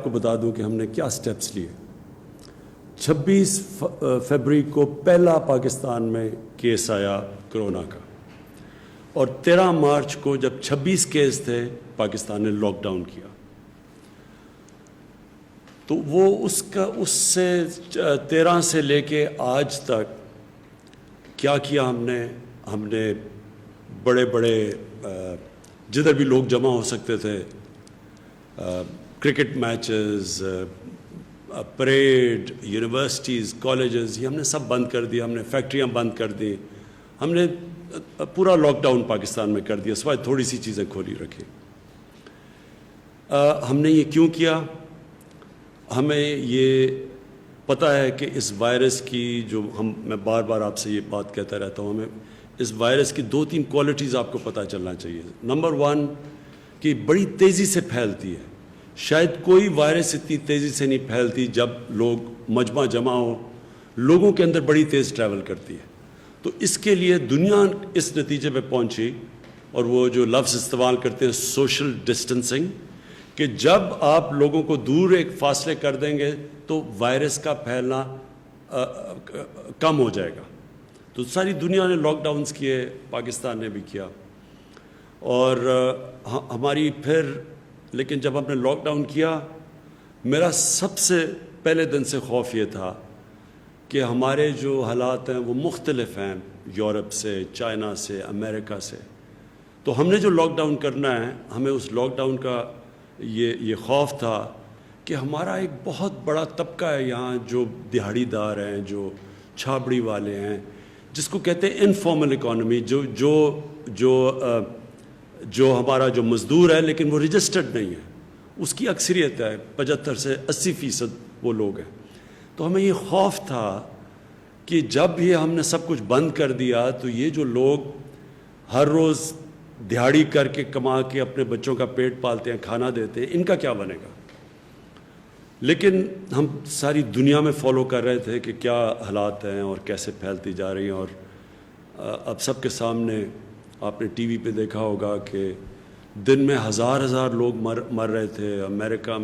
آپ کو بتا دوں کہ ہم نے کیا سٹیپس لیے. 26 فروری کو پہلا پاکستان میں کیس آیا کرونا کا, اور 13 مارچ کو جب 26 کیس تھے پاکستان نے لاک ڈاؤن کیا. تو وہ اس سے 13 سے لے کے آج تک کیا کیا ہم نے بڑے بڑے جدھر بھی لوگ جمع ہو سکتے تھے, cricket matches, parade, universities, colleges, یہ ہم نے سب بند کر دیا. ہم نے فیکٹریاں بند کر دی. ہم نے پورا لاک ڈاؤن پاکستان میں کر دیا, سوائے تھوڑی سی چیزیں کھولی رکھی. ہم نے یہ کیوں کیا؟ ہمیں یہ پتہ ہے کہ اس وائرس کی میں بار بار آپ سے یہ بات کہتا رہتا ہوں, ہمیں اس وائرس کی 2-3 کوالٹیز آپ کو پتہ چلنا چاہیے. نمبر 1 کہ بڑی تیزی سے پھیلتی ہے. شاید کوئی وائرس اتنی تیزی سے نہیں پھیلتی جب لوگ مجمع جمع ہوں, لوگوں کے اندر بڑی تیز ٹریول کرتی ہے. تو اس کے لیے دنیا اس نتیجے پہ پہنچی, اور وہ جو لفظ استعمال کرتے ہیں سوشل ڈسٹنسنگ, کہ جب آپ لوگوں کو دور ایک فاصلے کر دیں گے تو وائرس کا پھیلنا کم ہو جائے گا. تو ساری دنیا نے لاک ڈاؤنز کیے, پاکستان نے بھی کیا. اور ہماری پھر لیکن جب ہم نے لاک ڈاؤن کیا, میرا سب سے پہلے دن سے خوف یہ تھا کہ ہمارے جو حالات ہیں وہ مختلف ہیں یورپ سے, چائنا سے, امریکہ سے. تو ہم نے جو لاک ڈاؤن کرنا ہے, ہمیں اس لاک ڈاؤن کا یہ خوف تھا کہ ہمارا ایک بہت بڑا طبقہ ہے یہاں جو دہاڑی دار ہیں, جو چھابڑی والے ہیں, جس کو کہتے ہیں انفارمل اکانومی, جو ہمارا جو مزدور ہے لیکن وہ رجسٹرڈ نہیں ہے, اس کی اکثریت ہے, 75 سے 80% وہ لوگ ہیں. تو ہمیں یہ خوف تھا کہ جب یہ ہم نے سب کچھ بند کر دیا تو یہ جو لوگ ہر روز دہاڑی کر کے کما کے اپنے بچوں کا پیٹ پالتے ہیں, کھانا دیتے ہیں, ان کا کیا بنے گا. لیکن ہم ساری دنیا میں فالو کر رہے تھے کہ کیا حالات ہیں اور کیسے پھیلتی جا رہی ہیں. اور اب سب کے سامنے آپ نے ٹی وی پہ دیکھا ہوگا کہ دن میں ہزار لوگ مر رہے تھے. امریکہ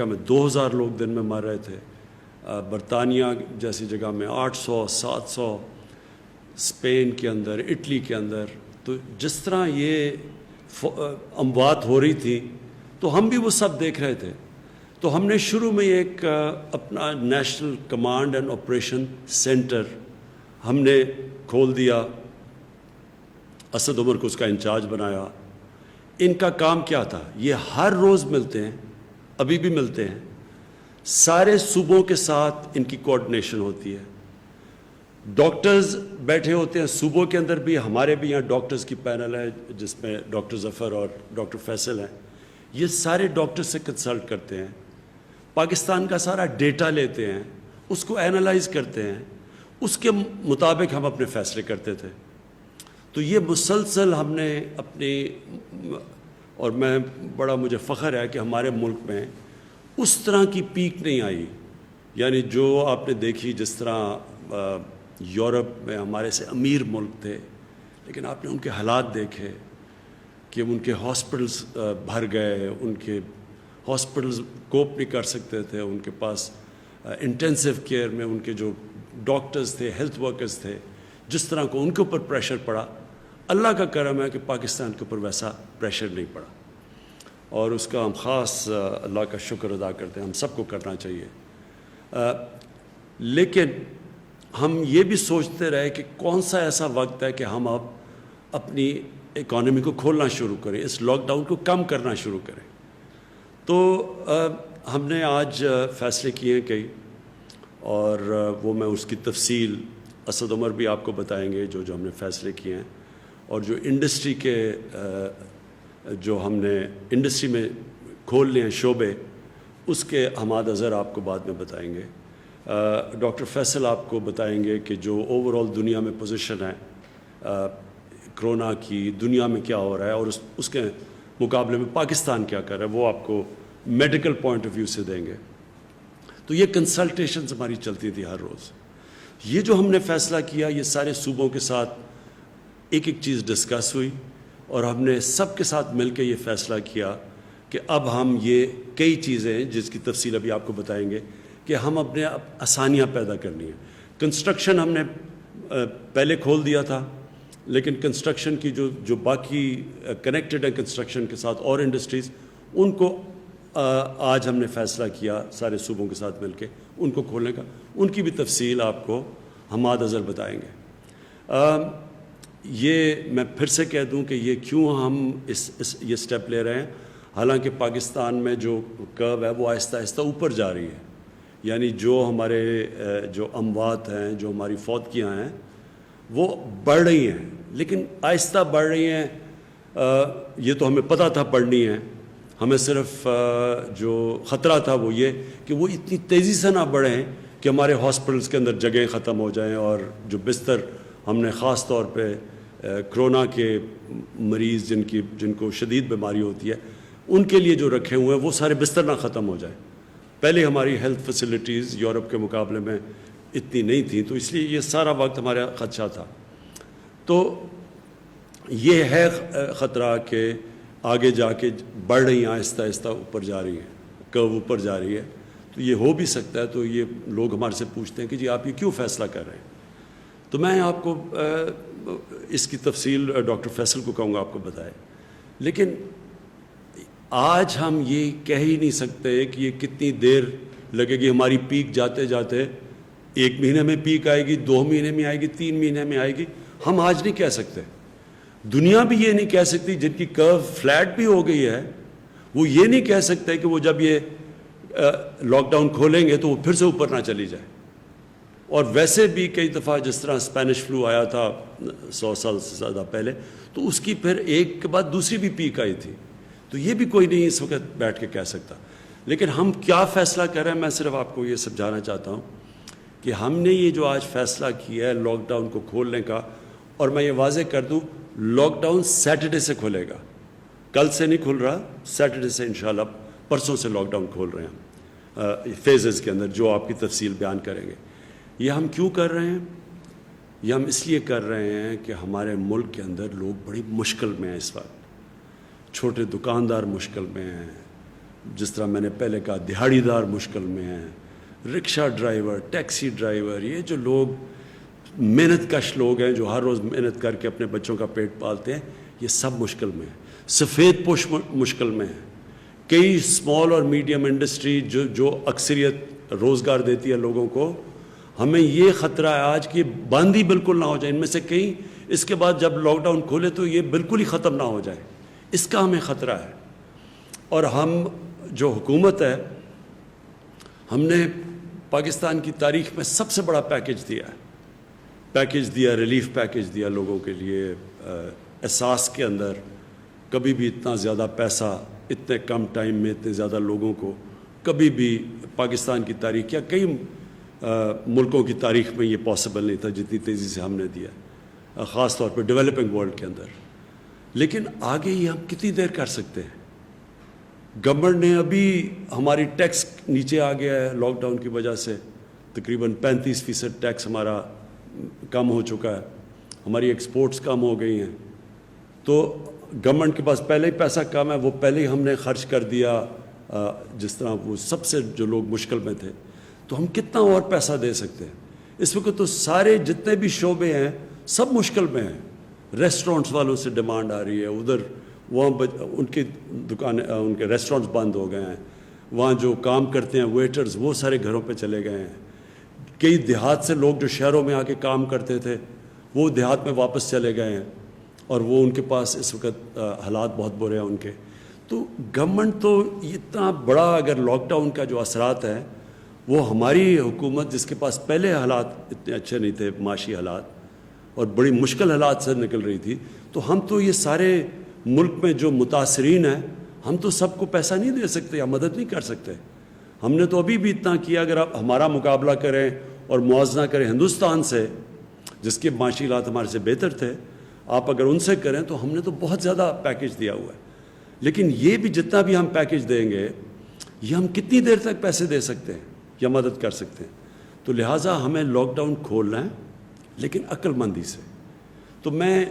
میں 2000 لوگ دن میں مر رہے تھے. برطانیہ جیسی جگہ میں 800-700, اسپین کے اندر, اٹلی کے اندر. تو جس طرح یہ اموات ہو رہی تھی تو ہم بھی وہ سب دیکھ رہے تھے. تو ہم نے شروع میں ایک اپنا national command and operation centre ہم نے کھول دیا. اسد عمر کو اس کا انچارج بنایا. ان کا کام کیا تھا؟ یہ ہر روز ملتے ہیں, ابھی بھی ملتے ہیں, سارے صوبوں کے ساتھ ان کی کوآرڈینیشن ہوتی ہے. ڈاکٹرز بیٹھے ہوتے ہیں صوبوں کے اندر بھی, ہمارے بھی یہاں ڈاکٹرز کی پینل ہے جس میں ڈاکٹر ظفر اور ڈاکٹر فیصل ہیں. یہ سارے ڈاکٹر سے کنسلٹ کرتے ہیں, پاکستان کا سارا ڈیٹا لیتے ہیں, اس کو اینالائز کرتے ہیں, اس کے مطابق ہم اپنے فیصلے کرتے تھے. تو یہ مسلسل ہم نے اپنی, اور مجھے فخر ہے کہ ہمارے ملک میں اس طرح کی پیک نہیں آئی. یعنی جو آپ نے دیکھی, جس طرح یورپ میں ہمارے سے امیر ملک تھے, لیکن آپ نے ان کے حالات دیکھے کہ ان کے ہاسپٹلز بھر گئے, ان کے ہاسپٹلز کوپ نہیں کر سکتے تھے, ان کے پاس انٹینسیو کیئر میں ان کے جو ڈاکٹرز تھے, ہیلتھ ورکرز تھے, جس طرح کو ان کے اوپر پریشر پڑا. اللہ کا کرم ہے کہ پاکستان کے اوپر ویسا پریشر نہیں پڑا, اور اس کا ہم خاص اللہ کا شکر ادا کرتے ہیں. ہم سب کو کرنا چاہیے. لیکن ہم یہ بھی سوچتے رہے کہ کون سا ایسا وقت ہے کہ ہم اب اپنی اکانومی کو کھولنا شروع کریں, اس لاک ڈاؤن کو کم کرنا شروع کریں. تو ہم نے آج فیصلے کیے ہیں کئی, اور وہ میں اس کی تفصیل اسد عمر بھی آپ کو بتائیں گے جو ہم نے فیصلے کیے ہیں. اور جو انڈسٹری کے جو ہم نے انڈسٹری میں کھول لیے ہیں شعبے, اس کے حماد اظہر آپ کو بعد میں بتائیں گے. ڈاکٹر فیصل آپ کو بتائیں گے کہ جو اوور آل دنیا میں پوزیشن ہے کرونا کی, دنیا میں کیا ہو رہا ہے, اور اس کے مقابلے میں پاکستان کیا کر رہا ہے, وہ آپ کو میڈیکل پوائنٹ آف ویو سے دیں گے. تو یہ کنسلٹیشنز ہماری چلتی تھی ہر روز. یہ جو ہم نے فیصلہ کیا, یہ سارے صوبوں کے ساتھ ایک چیز ڈسکس ہوئی, اور ہم نے سب کے ساتھ مل کے یہ فیصلہ کیا کہ کہ اب ہم یہ کئی چیزیں جس کی تفصیل ابھی آپ کو بتائیں گے کہ ہم اپنے آسانیاں پیدا کرنی ہیں. کنسٹرکشن ہم نے پہلے کھول دیا تھا، لیکن کنسٹرکشن کی جو باقی کنیکٹڈ ہیں کنسٹرکشن کے ساتھ اور انڈسٹریز، ان کو آج ہم نے فیصلہ کیا سارے صوبوں کے ساتھ مل کے ان کو کھولنے کا. ان کی بھی تفصیل آپ کو حماد اظہر بتائیں گے. یہ میں پھر سے کہہ دوں کہ یہ کیوں ہم یہ سٹیپ لے رہے ہیں. حالانکہ پاکستان میں جو کرو ہے وہ آہستہ آہستہ اوپر جا رہی ہے، یعنی جو ہمارے جو اموات ہیں، جو ہماری فوتگیاں ہیں وہ بڑھ رہی ہیں، لیکن آہستہ بڑھ رہی ہیں. یہ تو ہمیں پتہ تھا بڑھنی ہے. ہمیں صرف جو خطرہ تھا وہ یہ کہ وہ اتنی تیزی سے نہ بڑھیں کہ ہمارے ہاسپٹلس کے اندر جگہیں ختم ہو جائیں، اور جو بستر ہم نے خاص طور پہ کرونا کے مریض جن کو شدید بیماری ہوتی ہے ان کے لیے جو رکھے ہوئے ہیں وہ سارے بستر نہ ختم ہو جائیں. پہلے ہماری ہیلتھ فیسلٹیز یورپ کے مقابلے میں اتنی نہیں تھیں، تو اس لیے یہ سارا وقت ہمارا خدشہ تھا. تو یہ ہے خطرہ کہ آگے جا کے بڑھ رہی ہیں، آہستہ آہستہ اوپر جا رہی ہیں، کرو اوپر جا رہی ہے. تو یہ ہو بھی سکتا ہے. تو یہ لوگ ہمارے سے پوچھتے ہیں کہ جی آپ یہ کیوں فیصلہ کر رہے ہیں. تو میں آپ کو اس کی تفصیل ڈاکٹر فیصل کو کہوں گا آپ کو بتائے. لیکن آج ہم یہ کہہ ہی نہیں سکتے کہ یہ کتنی دیر لگے گی. ہماری پیک جاتے جاتے 1 مہینے میں پیک آئے گی، 2 مہینے میں آئے گی، 3 مہینے میں آئے گی، ہم آج نہیں کہہ سکتے. دنیا بھی یہ نہیں کہہ سکتی. جن کی کرو فلیٹ بھی ہو گئی ہے وہ یہ نہیں کہہ سکتے کہ وہ جب یہ لاک ڈاؤن کھولیں گے تو وہ پھر سے اوپر نہ چلی جائے. اور ویسے بھی کئی دفعہ جس طرح اسپینش فلو آیا تھا 100 سال سے زیادہ پہلے، تو اس کی پھر ایک کے بعد دوسری بھی پیک آئی تھی. تو یہ بھی کوئی نہیں اس وقت بیٹھ کے کہہ سکتا. لیکن ہم کیا فیصلہ کر رہے ہیں، میں صرف آپ کو یہ سمجھانا چاہتا ہوں کہ ہم نے یہ جو آج فیصلہ کیا ہے لاک ڈاؤن کو کھولنے کا، اور میں یہ واضح کر دوں لاک ڈاؤن سیٹرڈے سے کھلے گا، کل سے نہیں کھل رہا، سیٹرڈے سے انشاءاللہ پرسوں سے لاک ڈاؤن کھول رہے ہیں فیزز کے اندر جو آپ کی تفصیل بیان کریں گے. یہ ہم کیوں کر رہے ہیں؟ یہ ہم اس لیے کر رہے ہیں کہ ہمارے ملک کے اندر لوگ بڑی مشکل میں ہیں اس وقت. چھوٹے دکاندار مشکل میں ہیں، جس طرح میں نے پہلے کہا دہاڑی دار مشکل میں ہیں، رکشہ ڈرائیور، ٹیکسی ڈرائیور، یہ جو لوگ محنت کش لوگ ہیں جو ہر روز محنت کر کے اپنے بچوں کا پیٹ پالتے ہیں، یہ سب مشکل میں ہیں. سفید پوش مشکل میں ہیں. کئی اسمال اور میڈیم انڈسٹری جو اکثریت روزگار دیتی ہے لوگوں کو، ہمیں یہ خطرہ ہے آج کہ بند ہی بالکل نہ ہو جائے. ان میں سے کئی اس کے بعد جب لاک ڈاؤن کھولے تو یہ بالکل ہی ختم نہ ہو جائے، اس کا ہمیں خطرہ ہے. اور ہم جو حکومت ہے، ہم نے پاکستان کی تاریخ میں سب سے بڑا پیکیج دیا، ریلیف پیکیج دیا لوگوں کے لیے. احساس کے اندر کبھی بھی اتنا زیادہ پیسہ اتنے کم ٹائم میں اتنے زیادہ لوگوں کو کبھی بھی پاکستان کی تاریخ یا کئی ملکوں کی تاریخ میں یہ پاسبل نہیں تھا جتنی تیزی سے ہم نے دیا، خاص طور پہ ڈیولپنگ ورلڈ کے اندر. لیکن آگے یہ ہم کتنی دیر کر سکتے ہیں؟ گورنمنٹ نے ابھی ہماری ٹیکس نیچے آ گیا ہے لاک ڈاؤن کی وجہ سے، تقریباً 35% ٹیکس ہمارا کم ہو چکا ہے، ہماری ایکسپورٹس کم ہو گئی ہیں. تو گورنمنٹ کے پاس پہلے ہی پیسہ کم ہے، وہ پہلے ہی ہم نے خرچ کر دیا. جس طرح وہ سب سے جو لوگ مشکل میں تھے، تو ہم کتنا اور پیسہ دے سکتے ہیں؟ اس وقت تو سارے جتنے بھی شعبے ہیں سب مشکل میں ہیں. ریسٹورنٹس والوں سے ڈیمانڈ آ رہی ہے، ادھر وہاں ان کی دکانیں، ان کے ریسٹورنٹس بند ہو گئے ہیں. وہاں جو کام کرتے ہیں ویٹرز وہ سارے گھروں پہ چلے گئے ہیں. کئی دیہات سے لوگ جو شہروں میں آ کے کام کرتے تھے وہ دیہات میں واپس چلے گئے ہیں، اور وہ ان کے پاس اس وقت حالات بہت برے ہیں ان کے. تو گورنمنٹ تو اتنا بڑا، اگر لاک ڈاؤن کا جو اثرات ہے وہ ہماری حکومت جس کے پاس پہلے حالات اتنے اچھے نہیں تھے، معاشی حالات اور بڑی مشکل حالات سے نکل رہی تھی، تو ہم تو یہ سارے ملک میں جو متاثرین ہیں ہم تو سب کو پیسہ نہیں دے سکتے یا مدد نہیں کر سکتے. ہم نے تو ابھی بھی اتنا کیا. اگر آپ ہمارا مقابلہ کریں اور موازنہ کریں ہندوستان سے، جس کے معاشی حالات ہمارے سے بہتر تھے، آپ اگر ان سے کریں تو ہم نے تو بہت زیادہ پیکیج دیا ہوا ہے. لیکن یہ بھی جتنا بھی ہم پیکیج دیں گے، یہ ہم کتنی دیر تک پیسے دے سکتے ہیں یا مدد کر سکتے ہیں؟ تو لہٰذا ہمیں لاک ڈاؤن کھولنا ہے، لیکن عقل مندی سے. تو میں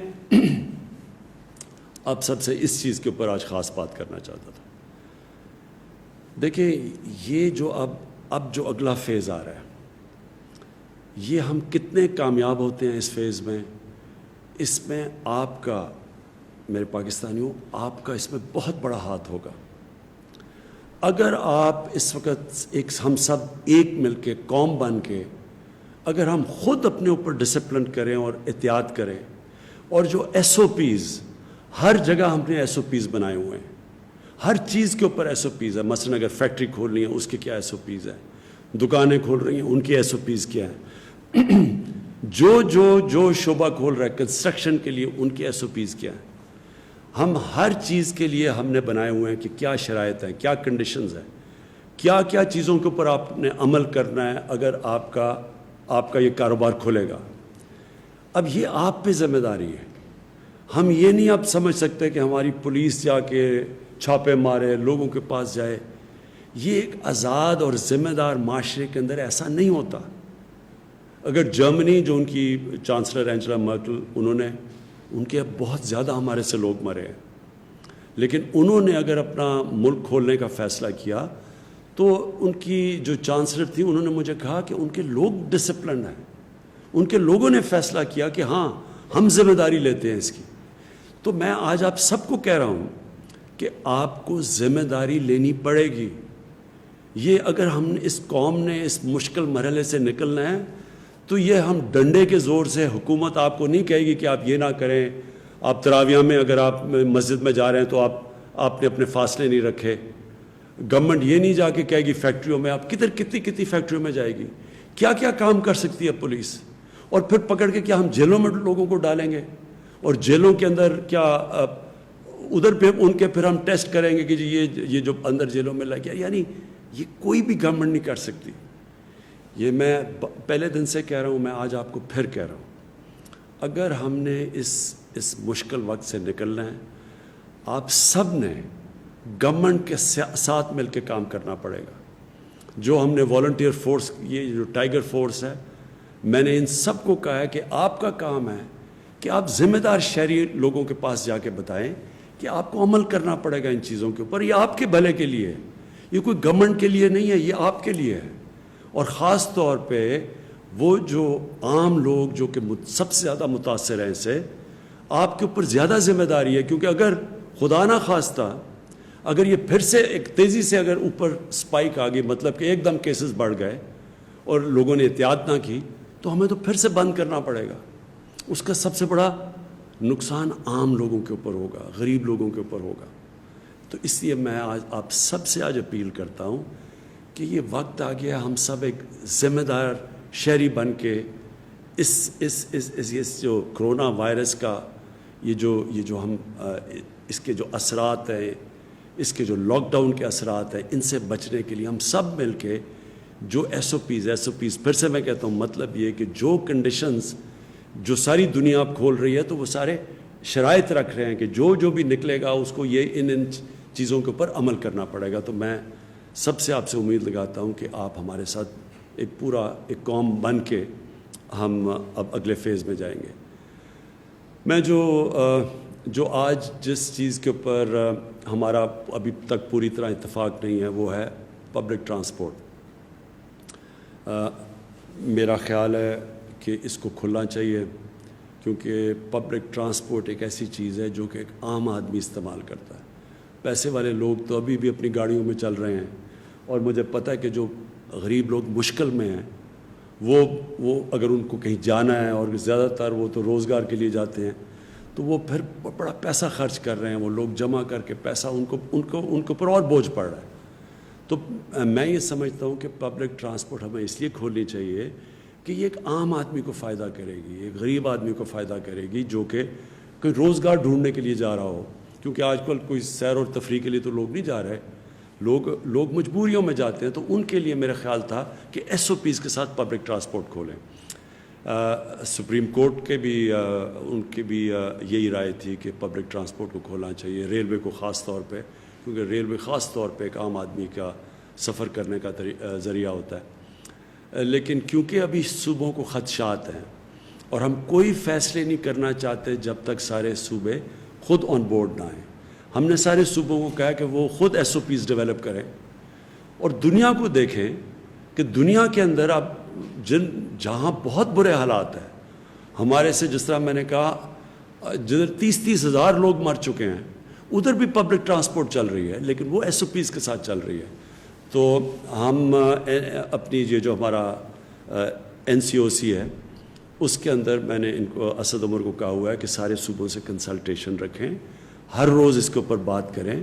آپ سب سے اس چیز کے اوپر آج خاص بات کرنا چاہتا تھا دیکھیں یہ جو اب جو اگلا فیز آ رہا ہے، یہ ہم کتنے کامیاب ہوتے ہیں اس فیز میں، اس میں آپ کا، میرے پاکستانیوں، آپ کا اس میں بہت بڑا ہاتھ ہوگا۔ اگر آپ اس وقت ہم سب ایک مل کے، قوم بن کے، اگر ہم خود اپنے اوپر ڈسپلن کریں اور احتیاط کریں، اور جو ایس او پیز، ہر جگہ ہم نے ایس او پیز بنائے ہوئے ہیں، ہر چیز کے اوپر ایس او پیز ہے۔ مثلا اگر فیکٹری کھول رہی ہیں اس کے کیا ایس او پیز ہے، دکانیں کھول رہی ہیں ان کی ایس او پیز کیا ہے، جو شعبہ کھول رہا ہے کنسٹرکشن کے لیے ان کی ایس او پیز کیا ہے۔ ہم ہر چیز کے لیے ہم نے بنائے ہوئے ہیں کہ کیا شرائط ہیں، کیا کنڈیشنز ہیں، کیا کیا چیزوں کے اوپر آپ نے عمل کرنا ہے اگر آپ کا یہ کاروبار کھولے گا۔ اب یہ آپ پہ ذمہ داری ہے۔ ہم یہ نہیں اب سمجھ سکتے کہ ہماری پولیس جا کے چھاپے مارے، لوگوں کے پاس جائے۔ یہ ایک آزاد اور ذمہ دار معاشرے کے اندر ایسا نہیں ہوتا۔ اگر جرمنی، جو ان کی چانسلر اینجلا مرکل، ان کے اب بہت زیادہ ہمارے سے لوگ مرے ہیں، لیکن انہوں نے اگر اپنا ملک کھولنے کا فیصلہ کیا تو ان کی جو چانسلر تھی انہوں نے مجھے کہا کہ ان کے لوگ ڈسپلنڈ ہیں، ان کے لوگوں نے فیصلہ کیا کہ ہاں ہم ذمہ داری لیتے ہیں اس کی۔ تو میں آج آپ سب کو کہہ رہا ہوں کہ آپ کو ذمہ داری لینی پڑے گی۔ یہ اگر ہم نے، اس قوم نے اس مشکل مرحلے سے نکلنا ہے تو یہ ہم ڈنڈے کے زور سے، حکومت آپ کو نہیں کہے گی کہ آپ یہ نہ کریں، آپ تراویح میں اگر آپ مسجد میں جا رہے ہیں تو آپ نے اپنے فاصلے نہیں رکھے۔ گورنمنٹ یہ نہیں جا کے کہے گی فیکٹریوں میں، آپ کتنی فیکٹریوں میں جائے گی، کیا کیا کام کر سکتی ہے پولیس، اور پھر پکڑ کے کیا ہم جیلوں میں لوگوں کو ڈالیں گے، اور جیلوں کے اندر کیا ادھر پہ ان کے پھر ہم ٹیسٹ کریں گے کہ جی یہ جو اندر جیلوں میں لگ گیا۔ یعنی یہ کوئی بھی گورنمنٹ نہیں کر سکتی۔ یہ میں پہلے دن سے کہہ رہا ہوں، میں آج آپ کو پھر کہہ رہا ہوں، اگر ہم نے اس مشکل وقت سے نکلنا ہے، آپ سب نے گورنمنٹ کے ساتھ مل کے کام کرنا پڑے گا۔ جو ہم نے والنٹیئر فورس، یہ جو ٹائیگر فورس ہے، میں نے ان سب کو کہا ہے کہ آپ کا کام ہے کہ آپ ذمہ دار شہری لوگوں کے پاس جا کے بتائیں کہ آپ کو عمل کرنا پڑے گا ان چیزوں کے اوپر۔ یہ آپ کے بھلے کے لیے ہے، یہ کوئی گورنمنٹ کے لیے نہیں ہے، یہ آپ کے لیے ہے۔ اور خاص طور پہ وہ جو عام لوگ جو کہ سب سے زیادہ متاثر ہیں، اسے آپ کے اوپر زیادہ ذمہ داری ہے، کیونکہ اگر خدا نہ خواستہ اگر یہ پھر سے ایک تیزی سے اگر اوپر سپائک آ گئی، مطلب کہ ایک دم کیسز بڑھ گئے اور لوگوں نے احتیاط نہ کی، تو ہمیں تو پھر سے بند کرنا پڑے گا۔ اس کا سب سے بڑا نقصان عام لوگوں کے اوپر ہوگا، غریب لوگوں کے اوپر ہوگا۔ تو اس لیے میں آج آپ سب سے آج اپیل کرتا ہوں کہ یہ وقت آ گیا، ہم سب ایک ذمہ دار شہری بن کے اس جو کرونا وائرس کا یہ جو ہم اس کے جو اثرات ہیں، اس کے جو لاک ڈاؤن کے اثرات ہیں، ان سے بچنے کے لیے ہم سب مل کے جو ایس او پیز پھر سے میں کہتا ہوں، مطلب یہ کہ جو کنڈیشنز جو ساری دنیا اب کھول رہی ہے تو وہ سارے شرائط رکھ رہے ہیں کہ جو بھی نکلے گا اس کو یہ ان چیزوں کے اوپر عمل کرنا پڑے گا۔ تو میں سب سے آپ سے امید لگاتا ہوں کہ آپ ہمارے ساتھ ایک قوم بن کے ہم اب اگلے فیز میں جائیں گے۔ میں جو آج جس چیز کے اوپر ہمارا ابھی تک پوری طرح اتفاق نہیں ہے وہ ہے پبلک ٹرانسپورٹ۔ میرا خیال ہے کہ اس کو کھلنا چاہیے، کیونکہ پبلک ٹرانسپورٹ ایک ایسی چیز ہے جو کہ ایک عام آدمی استعمال کرتا ہے۔ پیسے والے لوگ تو ابھی بھی اپنی گاڑیوں میں چل رہے ہیں، اور مجھے پتہ ہے کہ جو غریب لوگ مشکل میں ہیں وہ اگر ان کو کہیں جانا ہے، اور زیادہ تر وہ تو روزگار کے لیے جاتے ہیں، تو وہ پھر بڑا پیسہ خرچ کر رہے ہیں، وہ لوگ جمع کر کے پیسہ ان کے اوپر اور بوجھ پڑ رہا ہے۔ تو میں یہ سمجھتا ہوں کہ پبلک ٹرانسپورٹ ہمیں اس لیے کھولنی چاہیے کہ یہ ایک عام آدمی کو فائدہ کرے گی، ایک غریب آدمی کو فائدہ کرے گی جو کہ کوئی روزگار ڈھونڈنے کے لیے جا رہا ہو، کیونکہ آج کل کوئی سیر اور تفریح کے لیے تو لوگ نہیں جا رہے، لوگ مجبوریوں میں جاتے ہیں۔ تو ان کے لیے میرا خیال تھا کہ ایس او پیز کے ساتھ پبلک ٹرانسپورٹ کھولیں۔ سپریم کورٹ کے بھی ان کی بھی یہی رائے تھی کہ پبلک ٹرانسپورٹ کو کھولنا چاہیے، ریلوے کو خاص طور پہ، کیونکہ ریلوے خاص طور پہ ایک عام آدمی کا سفر کرنے کا ذریعہ ہوتا ہے۔ لیکن کیونکہ ابھی صوبوں کو خدشات ہیں اور ہم کوئی فیصلے نہیں کرنا چاہتے جب تک سارے صوبے خود آن بورڈ نہ آئیں، ہم نے سارے صوبوں کو کہا کہ وہ خود ایس او پیز ڈیولپ کریں، اور دنیا کو دیکھیں کہ دنیا کے اندر اب جہاں بہت برے حالات ہیں، ہمارے سے جس طرح میں نے کہا جدھر 30 ہزار لوگ مر چکے ہیں، ادھر بھی پبلک ٹرانسپورٹ چل رہی ہے، لیکن وہ ایس او پیز کے ساتھ چل رہی ہے. تو ہم اپنی یہ جو ہمارا NCOC ہے اس کے اندر میں نے ان کو اسد عمر کو کہا ہوا ہے کہ سارے صوبوں سے کنسلٹیشن رکھیں، ہر روز اس کے اوپر بات کریں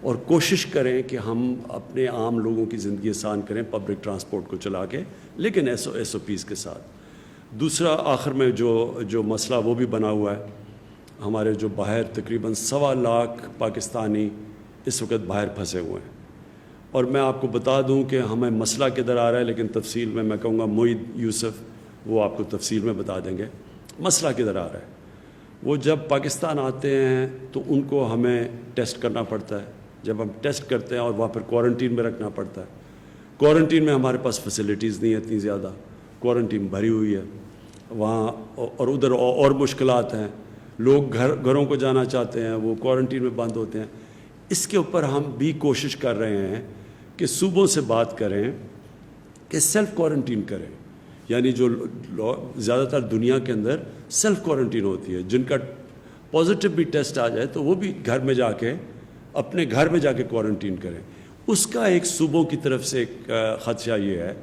اور کوشش کریں کہ ہم اپنے عام لوگوں کی زندگی آسان کریں پبلک ٹرانسپورٹ کو چلا کے، لیکن ایس او پیز کے ساتھ. دوسرا آخر میں جو مسئلہ وہ بھی بنا ہوا ہے، ہمارے جو باہر تقریباً 1.25 لاکھ پاکستانی اس وقت باہر پھنسے ہوئے ہیں. اور میں آپ کو بتا دوں کہ ہمیں مسئلہ کدھر آ رہا ہے، لیکن تفصیل میں کہوں گا معید یوسف وہ آپ کو تفصیل میں بتا دیں گے مسئلہ کدھر آ رہا ہے. وہ جب پاکستان آتے ہیں تو ان کو ہمیں ٹیسٹ کرنا پڑتا ہے، جب ہم ٹیسٹ کرتے ہیں اور وہاں پر کوارنٹین میں رکھنا پڑتا ہے. کوارنٹین میں ہمارے پاس فیسلٹیز نہیں ہیں اتنی زیادہ، کوارنٹین بھری ہوئی ہے وہاں، اور ادھر اور مشکلات ہیں، لوگ گھروں کو جانا چاہتے ہیں، وہ کوارنٹین میں بند ہوتے ہیں. اس کے اوپر ہم بھی کوشش کر رہے ہیں کہ صوبوں سے بات کریں کہ سیلف کوارنٹین کریں، یعنی جو زیادہ تر دنیا کے اندر سیلف کوارنٹین ہوتی ہے، جن کا پازیٹیو بھی ٹیسٹ آ جائے تو وہ بھی گھر میں جا کے اپنے گھر میں جا کے کوارنٹین کریں. اس کا ایک صوبوں کی طرف سے ایک خدشہ یہ ہے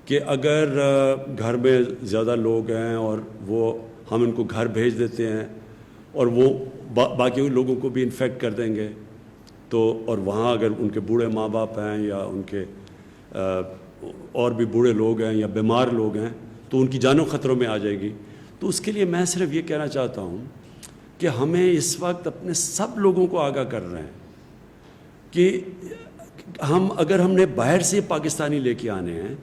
کہ اگر گھر میں زیادہ لوگ ہیں اور وہ ہم ان کو گھر بھیج دیتے ہیں اور وہ باقی لوگوں کو بھی انفیکٹ کر دیں گے، تو اور وہاں اگر ان کے بوڑھے ماں باپ ہیں یا ان کے اور بھی بوڑھے لوگ ہیں یا بیمار لوگ ہیں تو ان کی جانوں خطروں میں آ جائے گی. تو اس کے لیے میں صرف یہ کہنا چاہتا ہوں کہ ہمیں اس وقت اپنے سب لوگوں کو آگاہ کر رہے ہیں کہ اگر ہم نے باہر سے پاکستانی لے کے آنے ہیں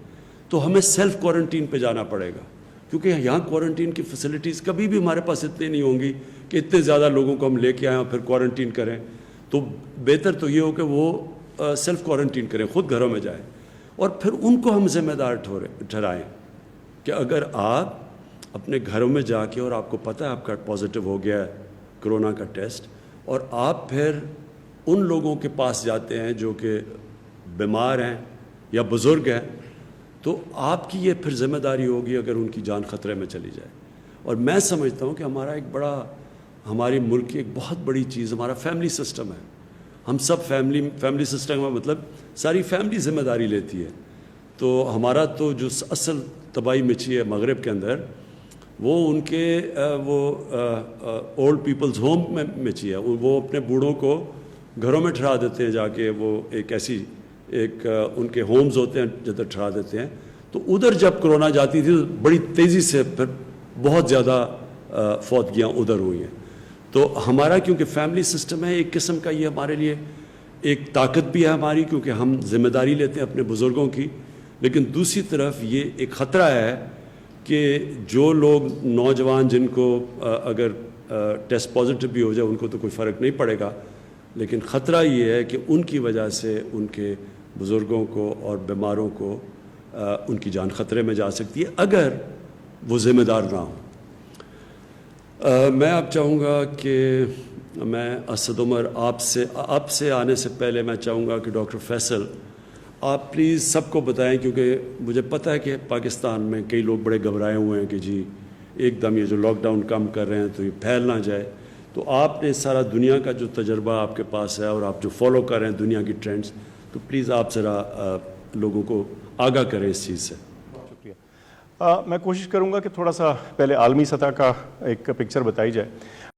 تو ہمیں سیلف کوارنٹین پہ جانا پڑے گا، کیونکہ یہاں کوارنٹین کی فیسلٹیز کبھی بھی ہمارے پاس اتنی نہیں ہوں گی کہ اتنے زیادہ لوگوں کو ہم لے کے آئیں اور پھر کوارنٹین کریں. تو بہتر تو یہ ہو کہ وہ سیلف کوارنٹین کریں، خود گھروں میں جائیں، اور پھر ان کو ہم ذمہ دار ٹھہرائیں کہ اگر آپ اپنے گھروں میں جا کے اور آپ کو پتہ ہے آپ کا پازیٹیو ہو گیا ہے کرونا کا ٹیسٹ، اور آپ پھر ان لوگوں کے پاس جاتے ہیں جو کہ بیمار ہیں یا بزرگ ہیں، تو آپ کی یہ پھر ذمہ داری ہوگی اگر ان کی جان خطرے میں چلی جائے. اور میں سمجھتا ہوں کہ ہماری ملک کی ایک بہت بڑی چیز ہمارا فیملی سسٹم ہے. ہم سب فیملی سسٹم میں مطلب ساری فیملی ذمہ داری لیتی ہے. تو ہمارا تو جو اصل تباہی مچی ہے مغرب کے اندر وہ ان کے اولڈ پیپلز ہوم میں مچی ہے. وہ اپنے بوڑھوں کو گھروں میں ٹھہرا دیتے ہیں جا کے، وہ ایک ان کے ہومز ہوتے ہیں جدھر ٹھہرا دیتے ہیں. تو ادھر جب کرونا جاتی تھی تو بڑی تیزی سے پھر بہت زیادہ فوتگیاں ادھر ہوئی ہیں. تو ہمارا کیونکہ فیملی سسٹم ہے ایک قسم کا، یہ ہمارے لیے ایک طاقت بھی ہے ہماری، کیونکہ ہم ذمہ داری لیتے ہیں اپنے بزرگوں کی. لیکن دوسری طرف یہ ایک خطرہ ہے کہ جو لوگ نوجوان جن کو اگر ٹیسٹ پازیٹیو بھی ہو جائے ان کو تو کوئی فرق نہیں پڑے گا، لیکن خطرہ یہ ہے کہ ان کی وجہ سے ان کے بزرگوں کو اور بیماروں کو ان کی جان خطرے میں جا سکتی ہے اگر وہ ذمہ دار نہ ہوں. میں اب چاہوں گا کہ میں اسد عمر آپ سے آنے سے پہلے میں چاہوں گا کہ ڈاکٹر فیصل آپ پلیز سب کو بتائیں، کیونکہ مجھے پتہ ہے کہ پاکستان میں کئی لوگ بڑے گھبرائے ہوئے ہیں کہ جی ایک دم یہ جو لاک ڈاؤن کم کر رہے ہیں تو یہ پھیل نہ جائے. تو آپ نے سارا دنیا کا جو تجربہ آپ کے پاس ہے اور آپ جو فالو کر رہے ہیں دنیا کی ٹرینڈز، تو پلیز آپ ذرا لوگوں کو آگاہ کریں اس چیز سے. شکریہ. میں کوشش کروں گا کہ تھوڑا سا پہلے عالمی سطح کا ایک پکچر بتائی جائے.